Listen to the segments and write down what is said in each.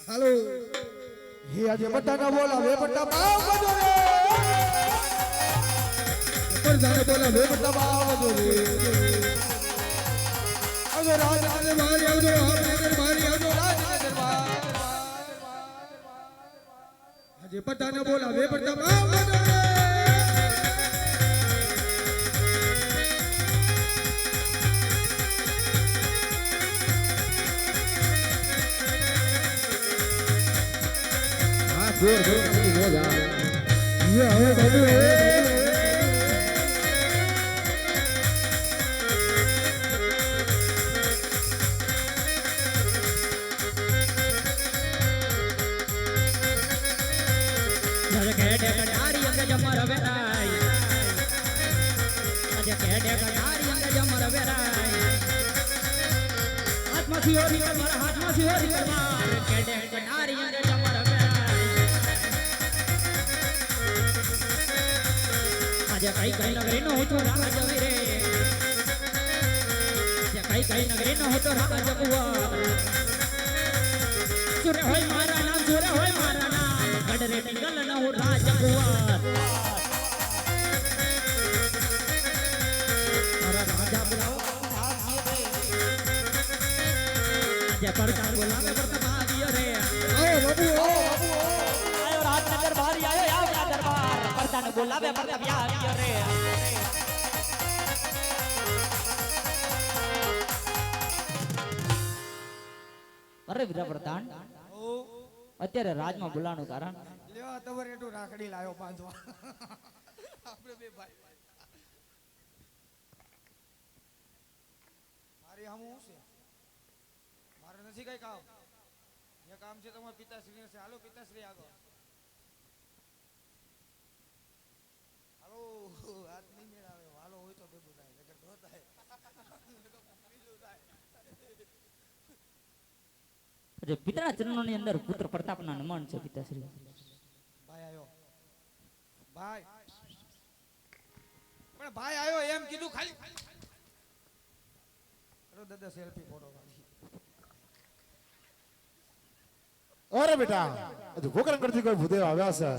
હાલો હે આજે બટાકા બોલાવે બટા બાવ બજો રે બટાકા બોલાવે બટા બાવ બજો રે અગર રાજ આજે મારી આવજો આજે મારી આવજો રાજ દરબાર આજે બટાકા બોલાવે બટા બાવ બજો રે જોર જોર કરી લો જા ये હવે બાબુ જર કેડે કટારી અંગ જમર વેરાય અજ કેડે કટારી અંગ જમર વેરાય હાથમાંથી હોરી કરમાર હાથમાંથી હોરી કરમાર કેડે કટારી અંગ જમર કઈ કઈ નગરી નો હતો રાજા જવી રે કઈ કઈ નગરી નો હતો રાજા જગુઆ સુરે હોય મારા નામ ગડરે ટિંગલ ન હું રાજા જગુઆ મારા રાજા બોલાવો આજે પરકાર બોલાવે પરતા આવ્યો રે આવો બાબુ આયો રાજ દરબારી આયો આવડા દરબાર પરતાને બોલાવે પરતા આવ્યો રે અરે વીરા પ્રધાન અત્યારે રાજમાં બોલાવાનું કારણ લેવા તમારે એટલું રાખડી લાયો બાંધવા આપણે બે ભાઈ મારી હમ હું છે મારે નથી કઈ કામ જે કામ છે તમારા પિતાશ્રી ને છે હાલો પિતાશ્રી આગળ હાલો હાથ નહીં મેળાવે હાલો હોય તો ભેગું થાય નકર ન થાય પિતાના ચરણોની અંદર પુત્ર પ્રતાપના નમન છે પિતાશ્રી ભાઈ આયો ભાઈ પણ ભાઈ આયો એમ કીધું ખાલી અરે દાદા સેલ્ફી ફોટો પાડી અરે બેટા હજુ પોકરણગઢથી કોઈ ભૂદેવ આવ્યા છે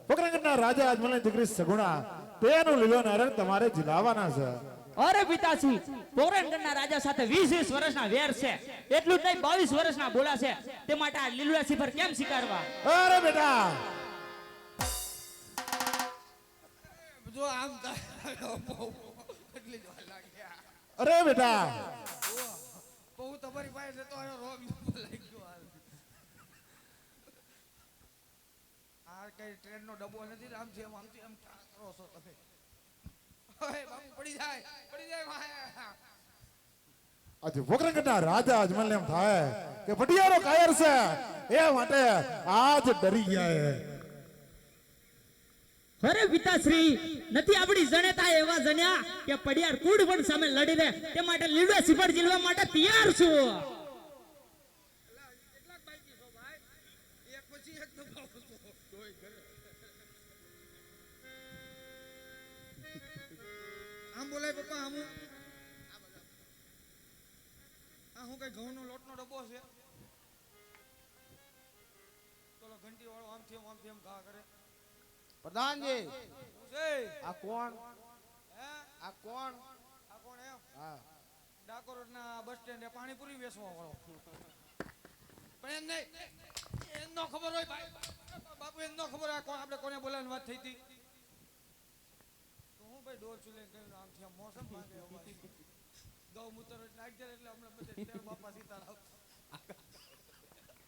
પોકરણગઢના રાજા અજમલની દીકરી સગુણા તેનું લીલો નારંગ તમારે જીલાવાના છે અરે પિતાશ્રી પોરણગઢના રાજા સાથે 20 વર્ષના વેર છે એટલું જ નહીં 22 વર્ષના બોલા છે તે માટે આ લીલુડા સિફર કેમ સ્વીકારવા અરે બેટા જો આમ કેટલી જોર લાગ્યા અરે બેટા બહુ તમારી પાસે જતો આયો રોગ લાગી ગયો આ કઈ ટ્રેન નો ડબ્બો નથી આમથી એમ કરો છો તમે ઓય બાપુ પડી જાય આજે પોકરણગઢના રાજા અજમલને એમ થાય કે પટિયારો કાયર છે એ માટે આજ ડરી ગયા અરે પિતાશ્રી નથી આપણી જણેતા એવા જણ્યા કે પડિયાર કુડ વન સામે લડી દે તે માટે લીલુડા સિફર જીલવા માટે તૈયાર છું કેટલાક બાકી છો ભાઈ એક પછી એક દબાવો છો તોય કરે આમ બોલાય પપ્પા આમ આ હું કઈ ઘઉંનો લોટનો ડબ્બો છે તોલો ઘંટી વાળો આમથી એમ ઘા કરે પ્રધાનજી શું છે આ કોણ હે આ કોણ આ કોણ એમ હા ડાકોરના બસ સ્ટેન્ડે પાણીપુરી વેચવા વાળો પણ એમ નો ખબર હોય ભાઈ બાપુ એમ નો ખબર હોય કોણ આપણે કોને બોલાવવાની વાત થઈ હતી તો હું ભાઈ ડોર ચૂલે ગયો આમથી આમ મોસમ માંગે ગૌમૂત્ર નાખી દે એટલે હમણાં બધે તેર બાપા સીતારામ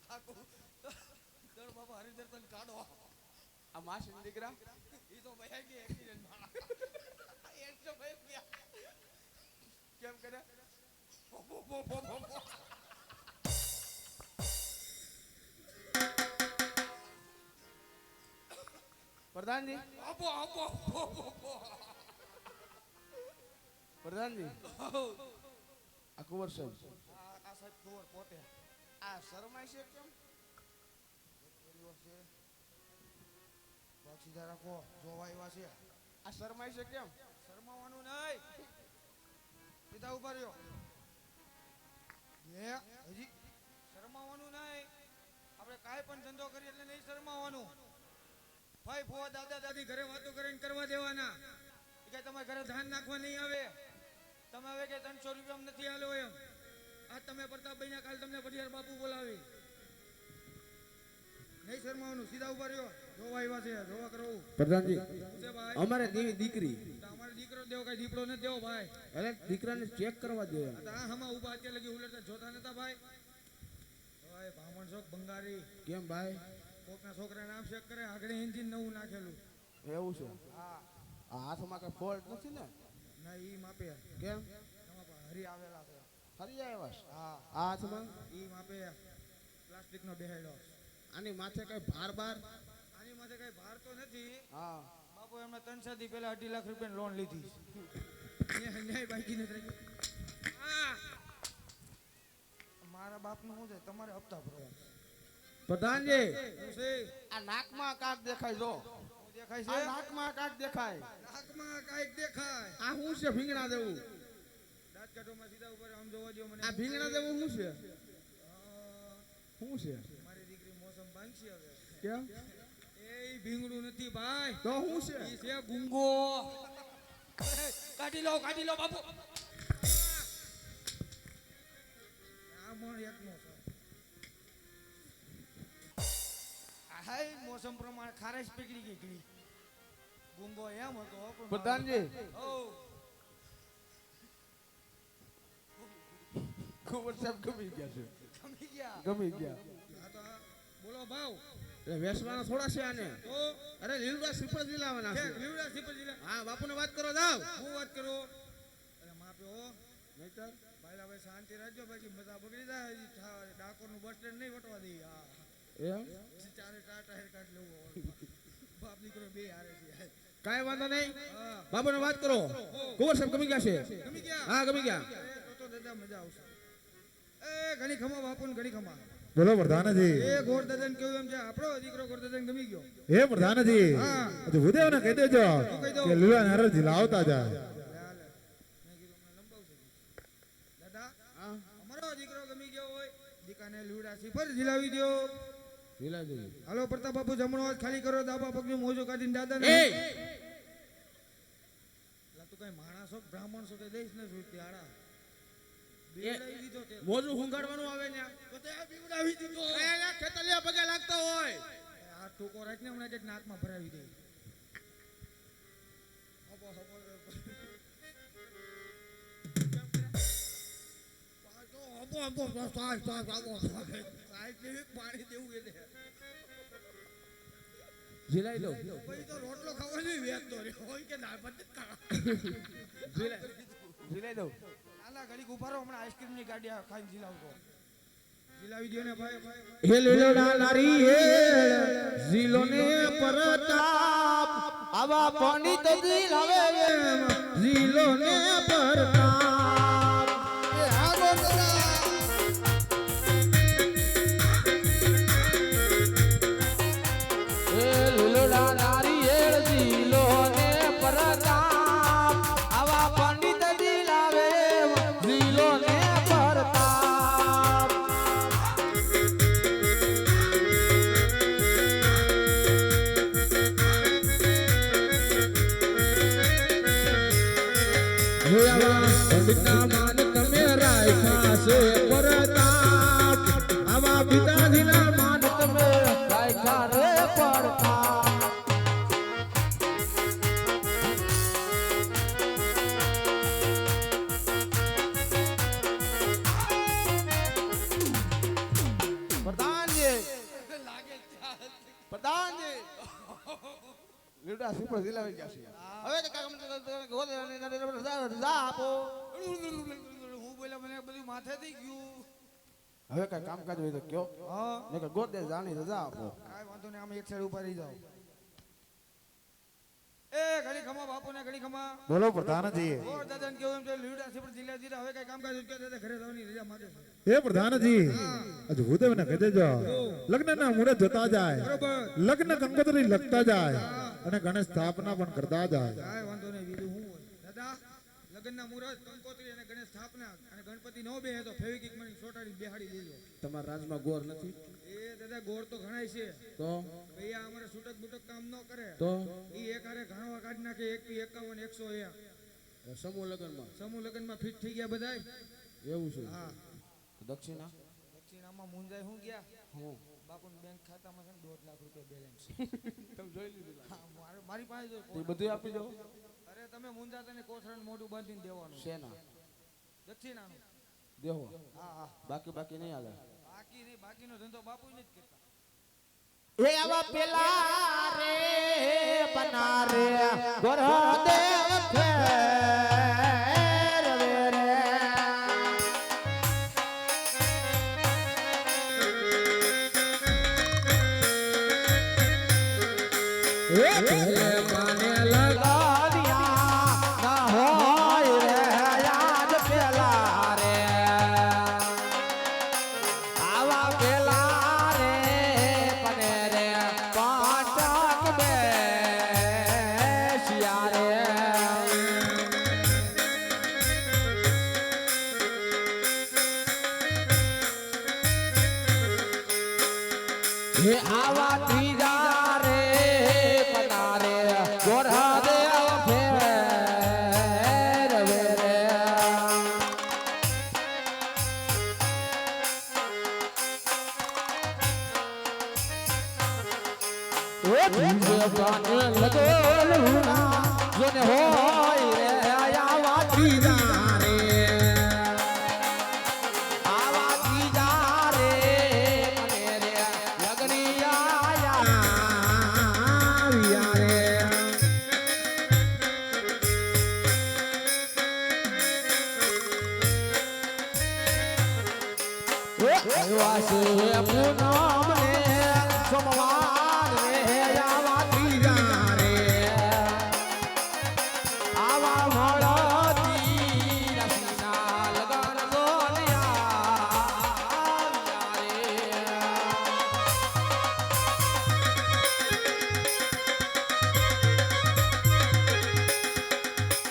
આખું તેર બાપા હરિદર્શન કાઢો આ માસી દીકરા ઈ તો ભાઈ કે એક્સિડન્ટ માં એ તો ભાઈ કેમ કરે પ્રધાનજી આપો પ્રધાનજી આ કુંવર સાહેબ આ સાહેબ કુંવર પોતે આ શરમાય છે કેમ સીધા રાખો જોવા એવા છે આ શરમાય છે કેમ શરમાવાનું નહીં સીધા ઉભા રહ્યો હજી શરમાવાનું નહીં આપણે કાંઈ પણ ધંધો કરી એટલે નહીં શરમાવાનું. ભાઈ ફુવા દાદા દાદી ઘરે વાતો કરીને કરવા દેવાના. એ કે તમારે ઘરે ધાન નાખવા નહીં આવે. તમે હવે કે 300 રૂપિયામાં નથી આલો એમ. આ તમે પ્રતાપભાઈ ના કાલ તમને પટિયાર બાપુ બોલાવી. નહીં શરમાવાનું, સીધા ઉભા રહ્યો. જોવા આવ્યા છે, જોવા કરો. પ્રધાનજી શું છે ભાઈ? અમારે દીકરી તો અમારે દીકરો દેવો, કઈ દીપડો નથી દેવો ભાઈ. અરે દીકરાને ચેક કરવા દો એમ. આ તો આ હમા ઊભા અત્યારે લગી ઉલટતા જોતા નતા ભાઈ. ભાઈ બ્રાહ્મણ શોક ભંગારી. કેમ ભાઈ? કોકના છોકરા નામ ચેક કરે, આગળ એન્જિન નવું નાખેલું. એવું છે? હા આ હાથમાં કઈ ફોલ્ટ નથી ને? ના ઈ માપે. કેમ? એમાં પણ હરી આવેલા છે. ફરી આવ્યા છે? હા આ હાથમાં ઈ માપે પ્લાસ્ટિકનો બેહાડ્યો. આની માથે કઈ ભાર બાર? આની માથે કઈ ભાર તો નથી. હા. બાપુ એમને 3 દી પહેલા 2.5 લાખ રૂપિયાની લોન લીધી. ન્યાય બાકી નથી રહી. મારા બાપનું શું છે, તમારે હપ્તા ભરવા. પ્રધાનજી શું છે? આ નાકમાં કાક દેખાય જો. શું દેખાય આ છે? નાકમાં કાક દેખાય. નાકમાં કાંઈક દેખાય. આ શું છે ભીંગણા દેવું? દાંત કાઢોમાં સીધા ઉપર આમ જોવા દ્યો મને. આ ભીંગણા દેવું શું છે? શું છે? મારી દીકરી મોસમ બાંધશે હવે. કેમ? એ ભીંગડું નથી ભાઈ. તો શું છે? ઈ છે ગુંગો. કાઢી લો બાપુ. આ પણ એકનો છે. હાય મોસમ પ્રમાણે ખારેશ પીગળી ગઈ ઘણી. ગુંગો એમ હતો પણ પ્રધાનજી ઓ ખબર સાહેબ ગમી ગયા છે. ગમી ગયા. ગમી ગયા. આ તો બોલો ભાવ. એટલે વેસવાના થોડા છે આને. તો અરે લીલડા શ્રીફળ દિલાવાના છે છે. લીવડા સિપર જિલ્લા. હા બાપુને વાત કરો જાવ. હું વાત કરું. અરે માપે હો. નહીતર ભાઈ શાંતિ રાખજો, બાકી મજા બગડી જાય. ડાકોર નું બસ સ્ટેન્ડ નહીં વટવા દે. હા એમ ચારે ટાયર કાઢ લેવું. બાપ દીકરો બે હારે છે. કાઈ વાંધો નહીં. હા બાપુને વાત કરો. કુંવર સાહેબ ગમી ગયા છે. ગમી ગયા. હા ગમી ગયા. તો દાદા મજા આવશે. એ ઘણી ખમા બાપુ ને ઘણી ખમા. બોલો પ્રધાનજી. એ ગોર દાદા ને કેવું એમ છે, આપણો દીકરો ગોર દાદા ને ગમી ગયો. હે પ્રધાનજી, હા. હજુ ભૂદેવને કહી દેજો કહી દઉં. કે લીલા નરજી લાવતા જાય. હાલે. મેં કીધું મને લંબાવશે. દાદા હા અમારો દીકરો ગમી ગયો હોય, દીકાને લીવડા સિફર ઝીલાવી દો. લીલા દેવી. હાલો પ્રતાપ બાપુ જમણો હાથ ખાલી કરો. દાબા પગની મોજો કાઢીને દાદા એ ને તું કઈ માણસ છો બ્રાહ્મણ છો કે દઈશ ને શું ત્યાડા બીવડાવી દીધો તે. મોજું હુંગાડવાનું આવે ને. તો તે આ બીવડાવી દીધો. એ ખેતલિયા પગે લાગતા હોય. આ ટૂંકો રાખીને હમણાં કંઈક નાકમાં ભરાવી દે. હપો, હપો. હપો, હપો. સાહેબ, સાહેબ, હપો. સાહેબ જેવી પાણી દેવું એટલે. ઝીલાઈ દો. પછી તો રોટલો ખાવા નહીં વેચતો રહ્યો હોય કે દાળ ભાત જ ખાવા. ઝીલાઈ દો. આલા ઘડીક ઉભા રહો, હમણાં આઈસ્ક્રીમની ગાડી ખાઈને ઝીલાવતો. ઝીલાવી દ્યો ને ભાઈ, ભાઈ, ભાઈ. હે લીલોડા લારી હેળ ઝીલો ને પરતાપ આવા પંડિત ઝીલાવે એમ ઝીલો ને પરતાપ. એ હારો દાદા. હે લીલોડા લારી હેળ ઝીલો ને પરતાપ આવા પંડિત ઝીલાવે એમ ઝીલો ને પરતાપ. પંડિતના માન તમે રાખ્યા છે પરતાપ આવા પિતાજીના માન તમે રાખ્યા રે પરતાપ. પ્રધાનજી લાગે ચાલ. પ્રધાનજી લીડા સુપર દિલાવી ગયા છે. હવે કે કાકા મને ગોદ રજા આપો. હું બોલ્યા મને બધું માથે થઈ ગયું. હવે કઈ કામકાજ હોય તો કયો. હા ને કે ગોદ જાણી રજા આપો. કાંઈ વાંધો નહીં, આમ એક સાઈડ ઉભા રહી જાઓ. એ ઘડી ખમા બાપુ ને ઘડી ખમા. બોલો પ્રધાનજી. ગોર દાદા ને કેવું એમ છે, લીવડા સિફર ઝીલા ઝીલા. હવે કઈ કામકાજ હોય તો દાદા ઘરે જવાની રજા માંગે છે. હે પ્રધાનજી, હજુ ભૂદેવને કહી દેજો લગ્નના મુહૂર્ત જોતા જાય, બરોબર. લગ્ન કંકોત્રી લખતા જાય અને ગણેશ સ્થાપના પણ કરતા જાય. કાંઈ વાંધો નહીં, બીજું શું હોય દાદા. લગ્નના મુહૂર્ત, કંકોત્રી અને ગણેશ સ્થાપના અને ગણપતિ નો બેહે તો ફેવિકિક મની ચોટાડી બેહાડી દેજો. તમારા રાજમાં ગોર નથી. એ દાદા ગોળ તો ઘણાય છે તો ભૈયા અમારે છૂટક બુટક કામ ન કરે તો ઈ એક હારે ઘણવા કાઢી નાખે 51 100 સમૂહ લગ્નમાં સમૂહ લગ્નમાં ફિટ થઈ ગયા બધાય એવું છે હા દક્ષિણા દક્ષિણામાં મુંજાય હું ગયા હું બાપુના બેંક ખાતામાં છે ને 2 લાખ રૂપિયા બેલેન્સ તમે જોઈ લીધું હા મારી પાસે જો એ બધું આપી દો અરે તમે મુંજાતા ને કોથળાને મોઢું બાંધીને દેવાનું શેના દક્ષિણાનું દેવો હા હા બાકી નહીં હાલે બાકી નહીં બાકીનો ધંધો બાપુ જ કરતા એ આવા પેલા રે બના રે ગોરદેવ ફેર રે એ પેલે મને લગાવ્યા ના હોય રે યાદ પેલા રે આવા પેલા રે પને રે પાટક બેસ્યા રે હે આવા ત્રીજા રે પના રે ગોરા દેવ ફેર વે રે જોને હોય રે આવા ત્રીજા રે આવા ત્રીજા રે મને રે લગની આયા રે વાસે પૂનમ ને સોમવાર રે આવા ત્રીજા રે આવા મળતી રસીના લગન ગોલિયા રે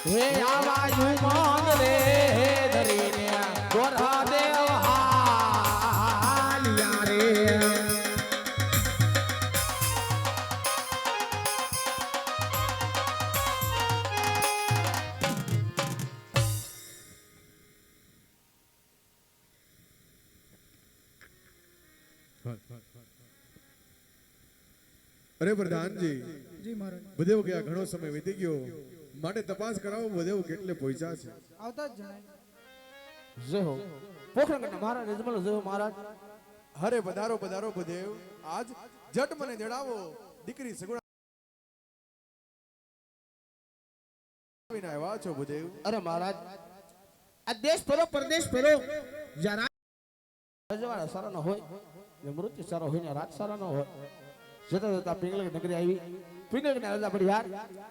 હે આવા યુમન રે ધરીને ગોરા દેવ હાલિયા રે અરે પ્રધાનજી જી મહારાજ ભદેવ ગયા ઘણો સમય વીતી ગયો માટે તપાસ કરાવો ભદેવ કેટલે પહોંચ્યા છે આવતા જ જણાય જય હો પોખરણગઢના મહારાજ યજમાન જય હો મહારાજ હરે પધારો પધારો ભદેવ આજ જટ મને જણાવો દીકરી સગુણા આવીને આવ્યા છો ભદેવ અરે મહારાજ આ દેશ ફેરો પરદેશ ફેરો જરા રજવાડા સારા ન હોય ને મૃત્યુ સારો હોય ને રાત સારા ન હોય જતા જતા પિંગલગઢ નગરી આવી પિંગલગઢના રાજા પરિવાર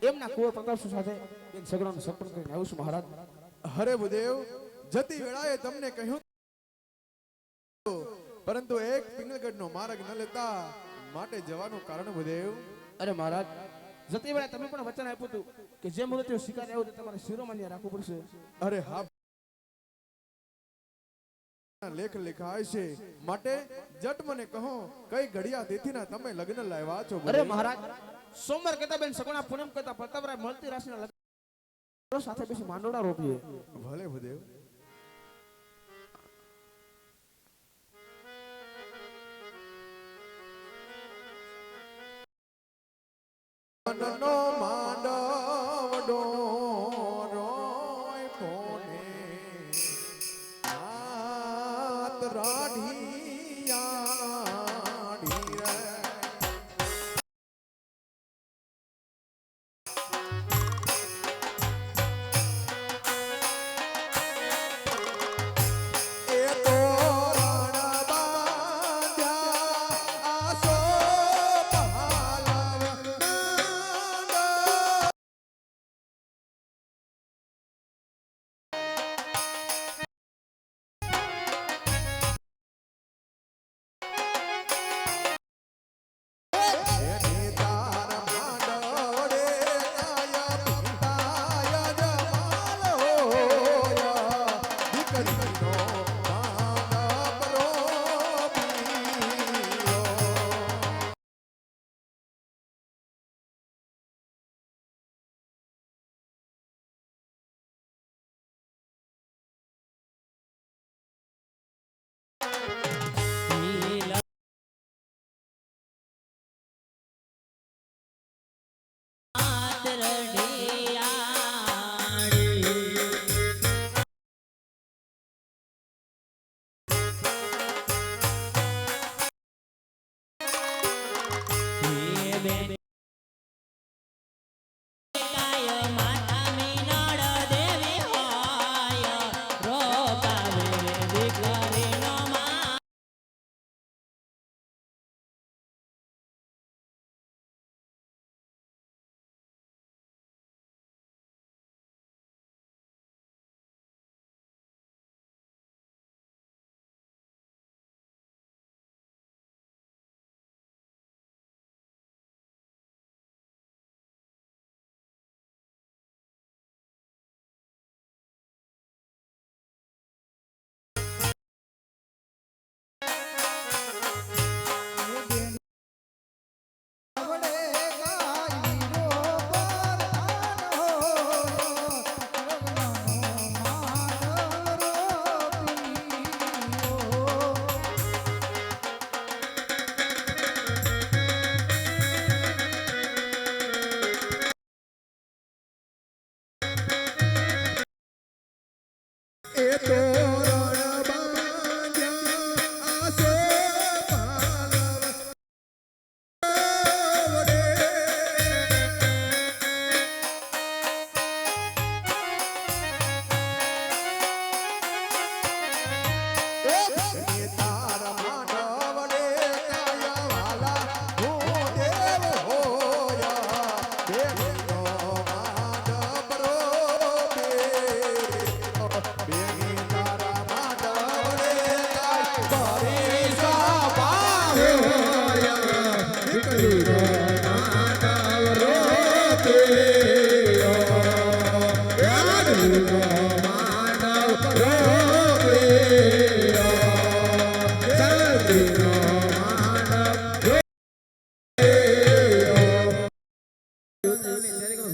એમના કુંવર પ્રતાપસિંહ સાથે એક સગડાનો સંપર્ક કરીને આવું છું મહારાજ હરે ભદેવ જતી વેળાએ તમને કહ્યું પરંતુ એક પિંગલગઢનો માર્ગ ન લેતા માટે જવાનું કારણ ભદેવ અરે મહારાજ જતી વેળા તમે પણ વચન આપ્યું હતું કે જે મૃત્યુ સ્વીકારે આવ્યું તે તમારે શિરોમાં ત્યાં રાખવું પડશે અરે હા લેખ લખાય છે માટે જટ મને કહો કઈ ઘડિયા દેથીના તમે લગ્ન લાવ્યા છો અરે મહારાજ સોમવાર કહેતા બેન સગુણા પૂનમ કહેતા પ્રતાપરાય મળતી રાશિના લગ્ન સાથે બેસી માંડોળા રોપીએ ભલે ભદેવ નો માંડવડો રોય ફોને હાથ રાઢિયાડી રે એ તો રણ બાંધ્યા આસો પહાલવ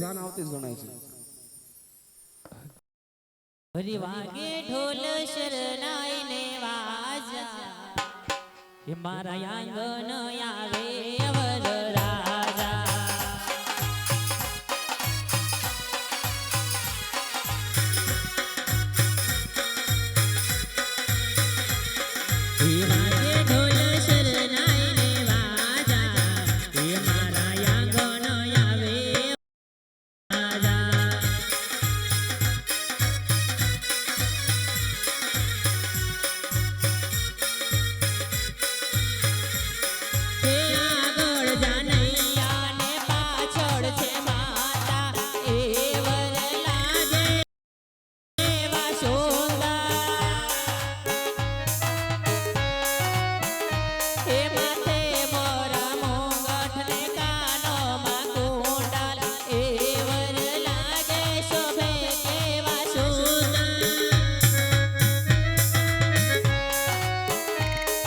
જાન આવતી જ ગણાય છે. હરી વાગે ઢોલ શરણાઈ ને વાજા એ મારા આંગણ આવે વરરાજા એ વાગે ઢોલ શરણાઈ ને વાજા એ મારા આંગણ આવે વરરાજા હે આગળ જાનૈયા ને પાછળ છે માતા એ વર લાગે એવા સોંદા હે માથે મોરા મોંગઠ ને કાનોમાં કુંડલ એ વર લાગે શોભે કેવા સોંદા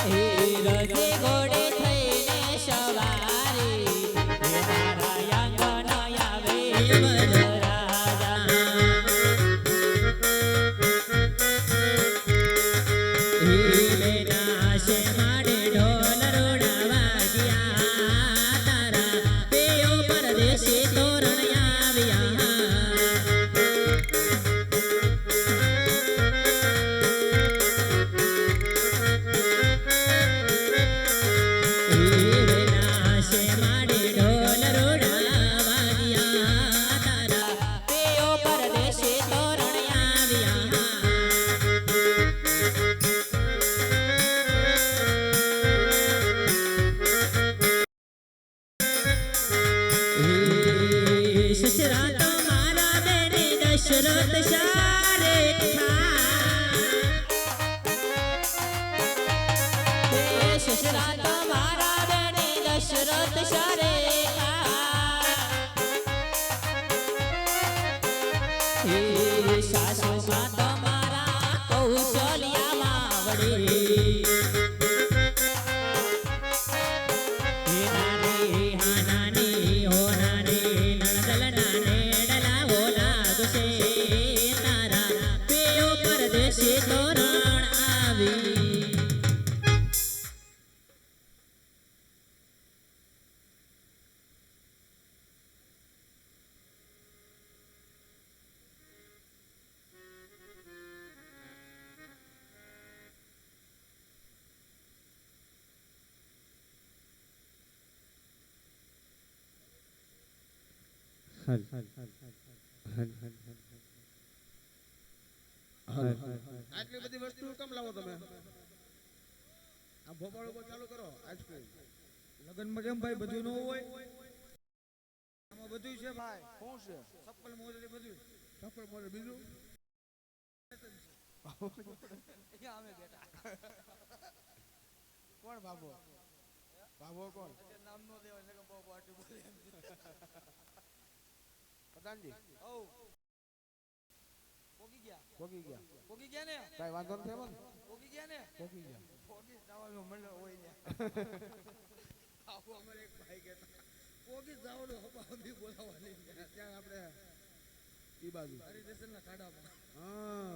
હે રજે ઘોડે થઈને સવારી હે મારા આંગણ આવે વરરાજા હે લેના છે માડે ઢોલ રોડા વાગ્યા તારા પેયો પરદેશી તોરણ આવ્યા નાશે માડે ઢોલ રોડા વાગ્યા તારા પેયો પરદેશી તોરણ આવ્યા સસરા તો મારા બેને દશરથ સારે સસરા તો મારા બેને દશરથ સારે સાસુ માં તો મારા કૌશલ્યા માવડે નાની હાનાની હો નાની નણદલ નાને ડલા હો લાગશે તારા પેયો પરદેશી તોરણ આવી આટલી બધી વસ્તુ કેમ લાવો તમે? આ ભોપાળ ઉપર ચાલુ કરો આઈસ્ક્રીમ. લગનમાં કેમ ભાઈ બધું ન હોય આમાં બધું છે ભાઈ શું છે? ચપ્પલ મોજડી બધું સફર મોરે બીજું અહીંયા અમે બેઠા કોણ બાબો? બાબો કોણ? નામ નો દેવાય ને બહુ પાર્ટી બોલે એમ પ્રધાનજી ઓ પોગી ગયા પોગી ગયા. પોગી ગયા ને કઈ વાંધો નથી એમાં? પોગી ગયા ને પોગી ગયા. પોગી જવાનું મળે હોય ને આવો અમારે એક ભાઈ કહેતા પોગી જવાનું હપા બી બોલાવવાની ત્યાં આપણે ઈ બાજુ હરિદેશન ના ખાડામાં હા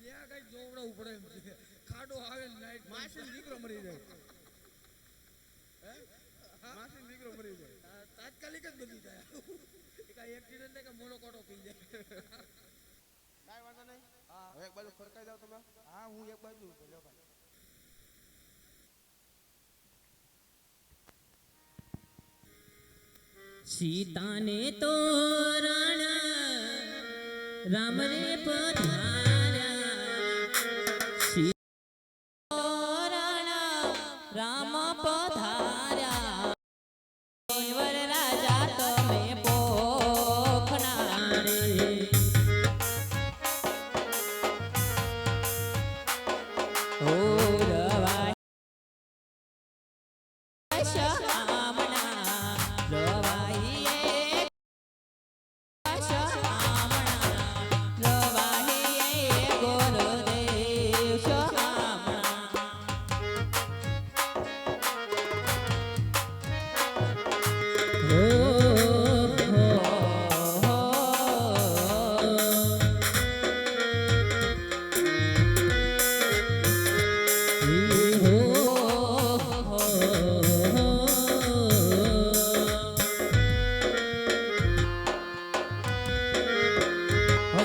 ત્યાં કઈ જોવડાવું પડે એમ છે ખાડો આવે ને લાઈટ માસી દીકરો મરી જાય. હે માસી દીકરો મરી જાય. તાત્કાલિક જ બની જાય કાંઈ એક્સિડન્ટ કે મોનો કોટો પી જાય કાઈ વાંધો નહીં. હા હવે એક બાજુ ફરકાઈ જાવ તમે. હા હું એક બાજુ બોલ્યો ભાઈ સીતાને તોરણ રામ રે પધાર્યા તોરણ રામ પધાર્યા વર રાજા તમે પોખના રે ઓ રવાય શામણા રવાઈએ શામણા રવાઈએ ગોરદેવ શામણા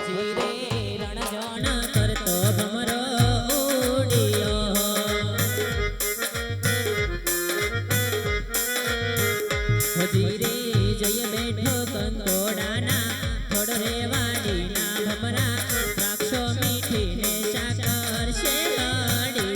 હજી રે રણજણ કરતો ભમરો ઉડિયો હજી રે જય બેઠો કંકોડાના થોડ રે વાડીના ભમરા દ્રાક્ષો મીઠી ને સાકર શેરડી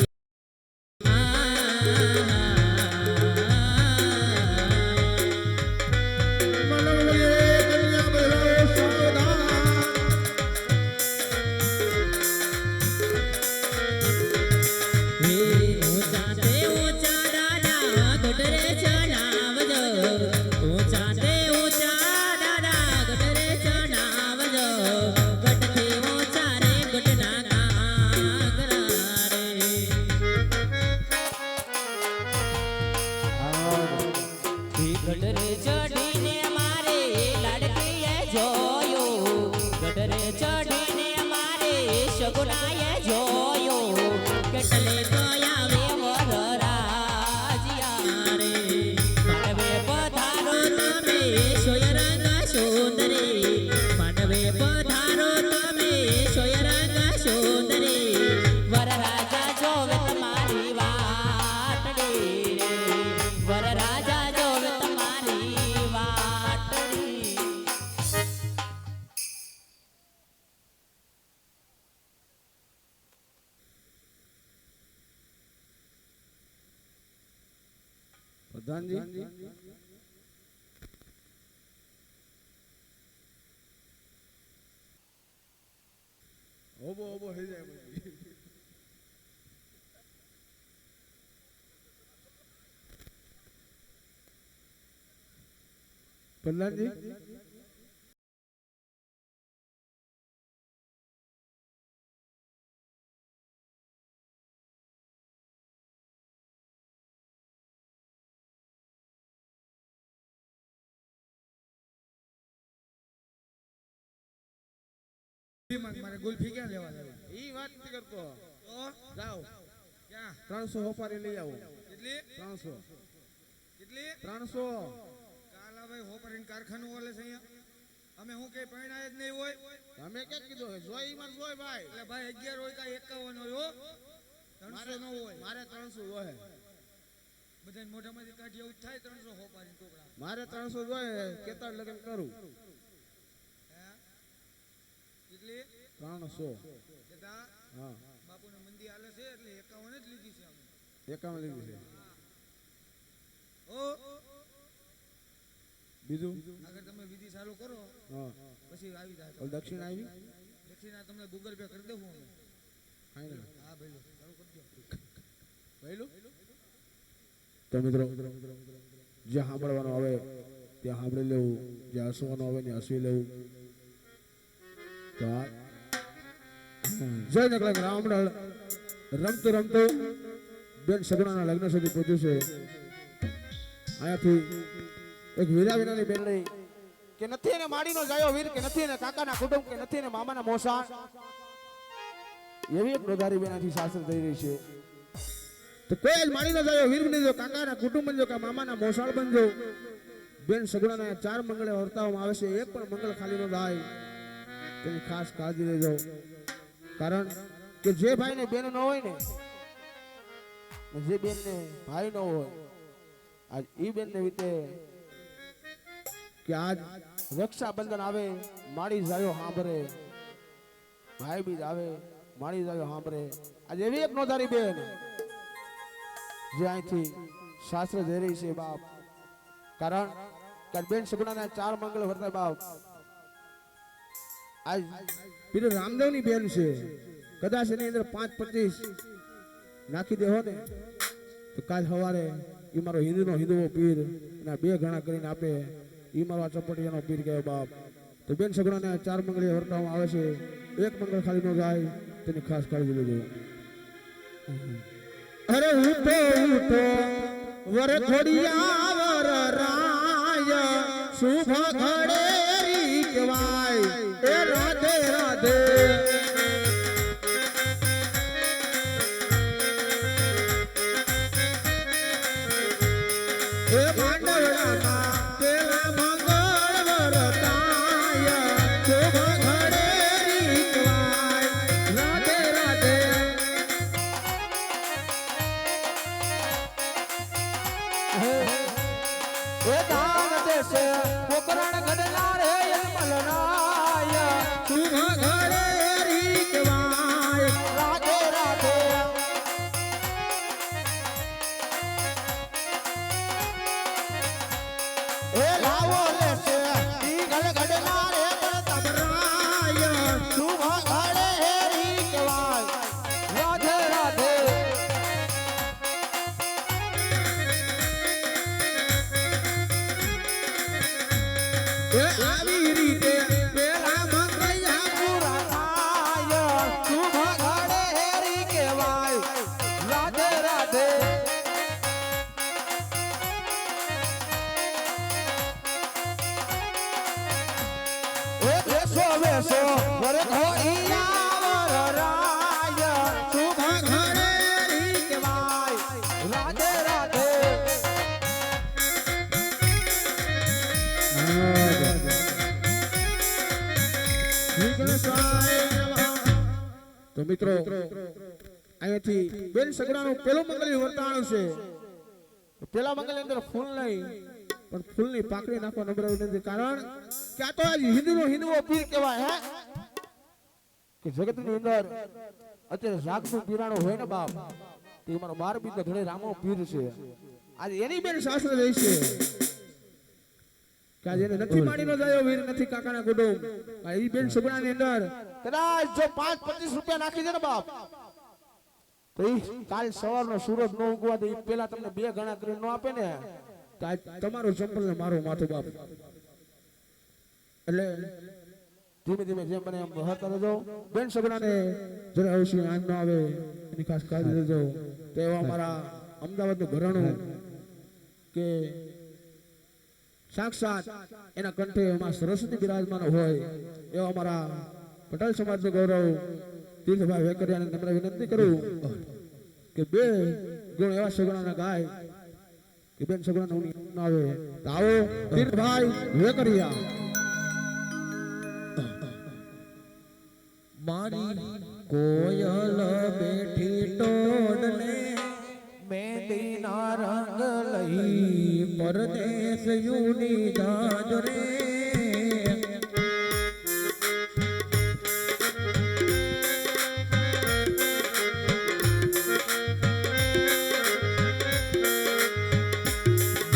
ઊંચા તે ઊંચા દાદા ગઢરે ચડાવજો ઊંચા તે ઊંચા દાદા ગઢરે ચડાવજો ગઢથી ઊંચા રે ગઢના કાંગરા રે ગઢરે ચડીને મારે લાડકીએ જોયું ગઢરે ચડીને મારે સગુનાએ જોયું કેટલે ગયા વે વરરાજિયા રે માંડવે પધારો તમે સોયરંગ સુંદરી માંડવે પધારો તમે સોયરંગ સુંદરી વરરાજા જોવે તમારી વાટડી રે વરરાજા જોવે તમારી વાટડી પ્રધાનજી ઓબો ઓબો થઈ જાય પછી. પ્રહલાદજી મારે ગુલ્ફી ક્યાં લેવા જાવી? ઈ વાત નથી કરતો. તો જાઓ ક્યાં 300 હોપારી લઈ આવો. કેટલી 300 કેટલી 300 કાલા ભાઈ હોપરીન કારખાનું ઓલે છે અહીંયા અમે હું કઈ પૈણાય જ નહીં હોય તમે ક્યાં કીધું જોઈ માં જોઈ ભાઈ એટલે ભાઈ 11 હોય કા 51 હોય હો 300 ન હોય મારે 300 જોહે બધાને મોઢામાંથી કાઢી એવું જ થાય 300 હોપારીન ટુકડા મારે 300 જોહે કેતાળ લગન કરું હે કેટલી 300 કેતા હા બાપુનું મંદી હાલે છે એટલે 51 જ લીધી છે અમે 51 લીધી છે ઓ બીજું અગર તમે વિધિ ચાલુ કરો હા પછી આવી જાય ઓલ દક્ષિણ આવી દક્ષિણા તમને ગૂગલ પે કરી દેવું અમે ફાઈનલ હા ભાઈ ચાલુ કરી દો પહેલું તો મિત્રો જ્યાં સાંભળવાનું આવે ત્યાં સાંભળી લેવું જ્યાં હસવાનું આવે ત્યાં હસવી લેવું તો આ જય નકળંગ રામડળ રમતું રમતું બેન સગુણાના લગ્ન સુધી પહોંચ્યું છે અહીંયાથી એક વીરા વિનાની બેન લઈ કે નથી એને માડીનો જાયો વીર કે નથી એને કાકાના કુટુંબ કે નથી એને મામાના મોસા એવી એક નોધારી બેનાથી શાસ્ત્ર થઈ રહી છે તો કોઈ જ માડીનો જાયો વીર બનજો કાકાના કુટુંબ બનજો કે મામાના મોસાળ બનજો બેન સગુણાના 4 મંગળે વર્તાવવામાં આવે છે એક પણ મંગળ ખાલી ન થાય તેની ખાસ કાળજી લેજો કારણ કે જે ભાઈને બેન ન હોય ને જે બેનને ભાઈ ન હોય આજ ઈ બેનને વિતે કે આજ રક્ષાબંધન આવે માડી જાયો સાંભળે ભાઈ બીજ આવે માડી જાયો સાંભળે આજ એવી એક નોધારી બેન જે અહીંથી શાસ્ત્ર જઈ રહી છે બાપ કારણ કે બેન સગુણાના 4 મંગળ વર્તાય બાપ આજ પીર રામદેવની બેન છે કદાચ એની અંદર 5-25 નાખી દેવો ને તો કાલ સવારે ઈ મારો હિન્દુનો હિન્દુઓ પીર એના 2 ગણા કરીને આપે ઈ મારો આ ચપટિયાનો પીર ગયો બાપ તો બેન સગડાને 4 મંગળીએ વર્તાવવામાં આવે છે એક મંગળ ખાલી ન જાય તેની ખાસ કાળજી લેજો અરે ઉઠો ઉઠો વર ખોડિયા વર રાય શુભ ઘડે રી કહેવાય એ રાધે રાધે એ માંડવડામાં પેલા મંગળ વરતાય શુભ ઘડે રી કહેવાય રાધે રાધે એ દાન દેશે પોકરણ ગડલા રે મલનાય શુભ ઘડે રી કહેવાય રાધે રાધે એ લાવો લેશે દીઘલ ગડલા રે તબરાય શુભ ઘડે રી કહેવાય રાધે રાધે એ આવી રીતે પેલા મંગળયા પૂરા થાય શુભ ઘડે હેરી કહેવાય રાધે રાધે એ દેશો વેશો વરે ધોઈયા વરાય શુભ ઘડે હેરી કહેવાય રાધે રાધે તો મિત્રો અહીંયાથી બેન સગડાનું પેલું મંગલી વર્તાણું છે પેલા મંગલની અંદર ફૂલ નહીં પણ ફૂલની પાકડી નાખવા નમ્ર વિનંતી કારણ કે આ તો આજ હિન્દુઓ પીર કહેવાય હે કે જગતની અંદર અત્યારે જાગતું પીરાણું હોય ને બાપ તે મારો 12 બીજ ધડે રામો પીર છે આજે એની બેન શાસ્ત્ર રહી છે કે જેને નથી માડી નો જાયો વીર નથી કાકાના કુટુંબ આ ઈ બેન સગડાની અંદર કદાચ જો 5-25 રૂપિયા નાખી દે ને બાપ તો ઈ કાલ સવારનો સૂરજ નો ઉગવા દે ઈ પેલા તમને 2 ગણા કરીને નો આપે ને તો આજ તમારું ચંપલ ને મારું માથું બાપ એટલે ધીમે ધીમે જેમ બને એમ બહાર કરજો બેન સગડાને જરા આવશે આન ન આવે એની ખાસ કાળજી લેજો તો એવા અમારા અમદાવાદનું ઘરાણું કે સાક્ષાત એના કંઠે એમાં સરસ્વતી બિરાજમાન હોય એવા અમારા પટેલ સમાજનું ગૌરવ તીર્થભાઈ વેકરિયાને નમ્ર વિનંતી કરું કે 2 ગુણ એવા સગડાના ગાય કે બેન સગડાને ઊંઘ ન આવે તો આવો તીર્થભાઈ વેકરિયા મારી કોયલ બેઠી ટોડલે મેંદીના રંગ લઈ પરદેશ યુની જાજ રે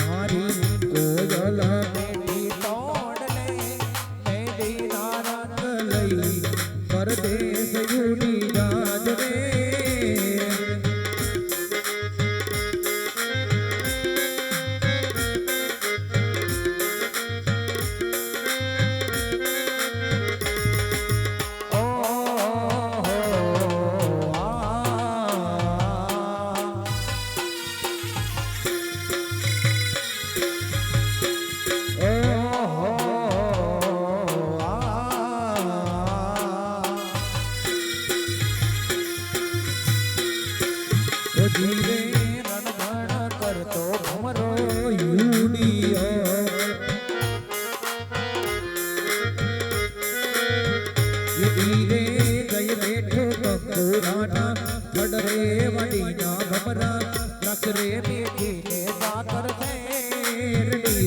મારી કોયલ બેઠી ટોડલે મેંદીના રંગ લઈ પરદેશ યુની જાજ રે ધીરે રણગણ કરતો ભમરો યુનિયો ધીરે ગઈ બેઠો કકોરાના ફડરે વાડીના ભમરા રખ રે બેઠીને સાકર શેરડી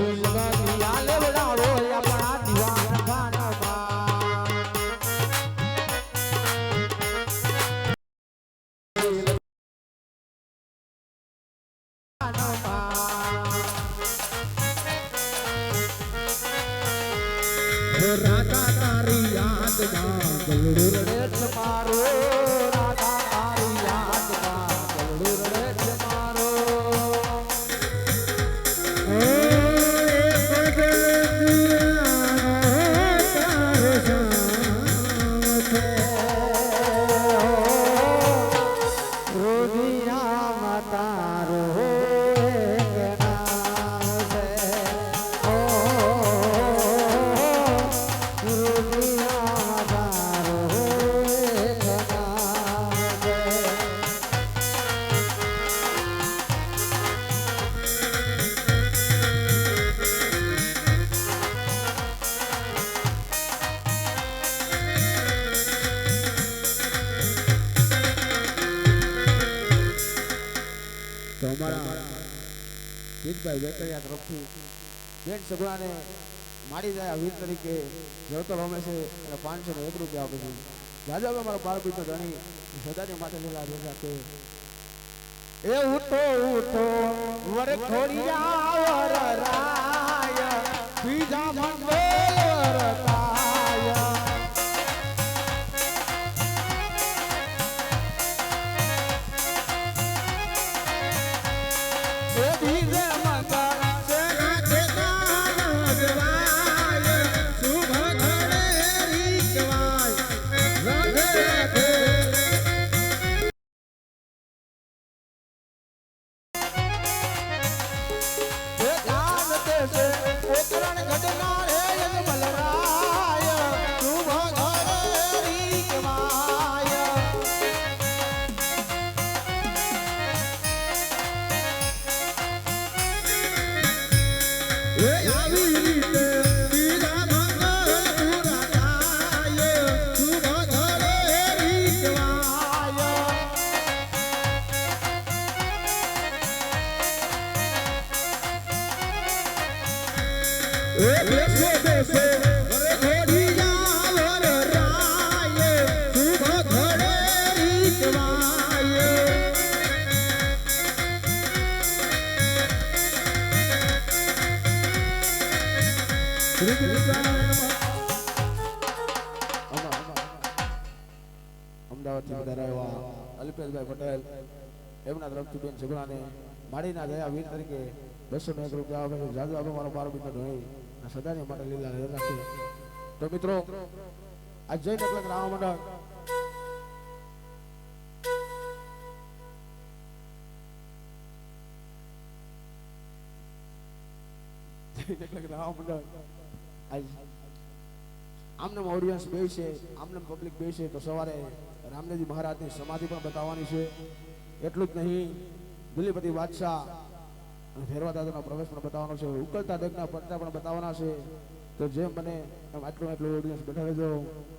ડોશી લગનિયા લેવડાવો આપણા દીવાન ખાનામાં રાધા તારી યાદમાં ગલુડ રડે રડે છે મારો રાધા તારી યાદમાં ગલુડ રડે છે મારો રોદિયામાં તારો એક નામ છે ઓ રોદિયામાં તારો એક નામ છે તો અમારા જીતભાઈ વેકરિયા તરફથી બેન સગુણાને માડી જાય વીર તરીકે જળતો રમે છે અને 501 રૂપિયા આપે છે રાજા અમારો બાર પીતો ધણી સદાની માટે લીલા ભેગા કે એ ઉઠો ઉઠો વર ખોડિયા વર રાય બીજા મંડળ વરતાય એ બીજે મંગળ સેના ચેતા જવાય શુભ ઘરે રીતવાય રંગે રાખે એ દાન દેશે પોકરણ ઘટનાર હે યજમલ રાય શુભ ઘરે રીતવાય એ આવી રીતે બીજા મંગળ પૂરા થાય શુભ ઘરે રીતવાય એ દેશે દેશે ઘરે ઘોડિયા વર રાય શુભ ઘરે રીતવાય શ્રી કૃષ્ણ અમદાવાદથી વધારે એવા અલ્પેશભાઈ પટેલ એમના તરફથી બેન સગુણાને માડીના દયા વીર તરીકે 201 રૂપિયા આપે છે જાદુ આપે મારો બાર બીજો ધણી સદાની માટે લીલા લહેર રાખે તો મિત્રો આ જય નકલક રામ મંડળ જય નકલક રામ મંડળ આજ આમનામ ઓડિયન્સ બે છે આમનામ પબ્લિક બે છે તો સવારે રામદેવજી મહારાજની સમાધિ પણ બતાવવાની છે એટલું જ નહીં દિલીપતિ બાદશાહ અને ભેરવા દાદાનો પ્રવેશ પણ બતાવવાનો છે ઉકળતા દગના પડતા પણ બતાવવાના છે તો જેમ બને એમ આટલું ઓડિયન્સ બેઠા રહેજો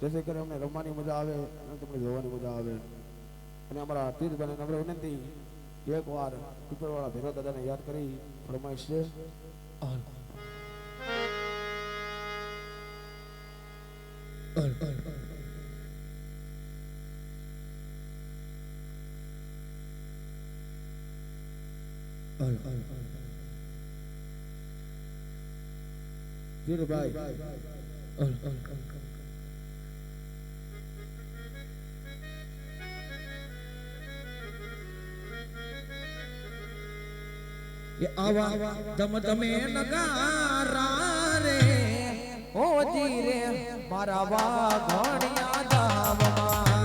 જેથી કરીને અમને રમવાની મજા આવે અને તમને જોવાની મજા આવે અને અમારા તીર્થભાઈને નમ્ર વિનંતી એકવાર કુકરવાળા ભેરવા દાદાને યાદ કરી ફરમાઈશ છે આવા ધમ ધમે નગારા રે ઓ ધીરે મારા વાઘણિયા ધામમાં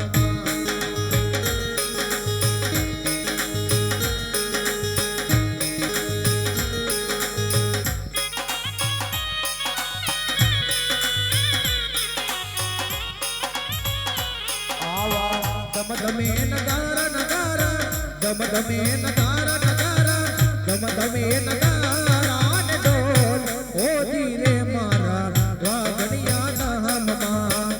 ધમ ધમે નગારા નગારા ધમ ધમે નગારા નગારા ધમ ધમે નગારા ને ઢોલ ઓ ધીરે મારા વાઘણિયા ધામમાં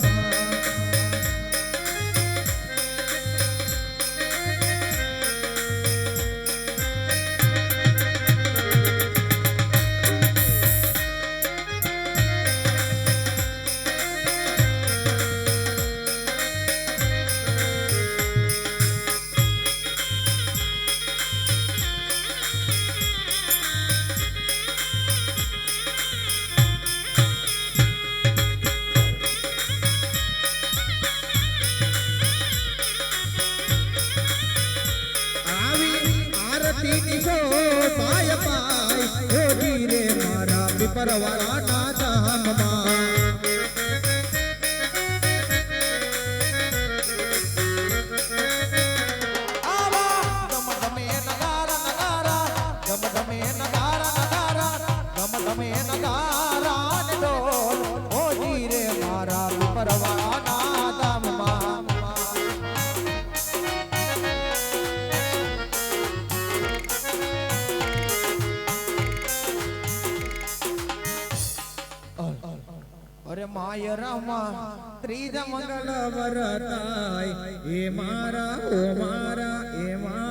પીપરવાળાના ધામમાં અરે માય રામા ત્રીજા મંગળ વરતાય એ મારા ઓ મારા એ મારા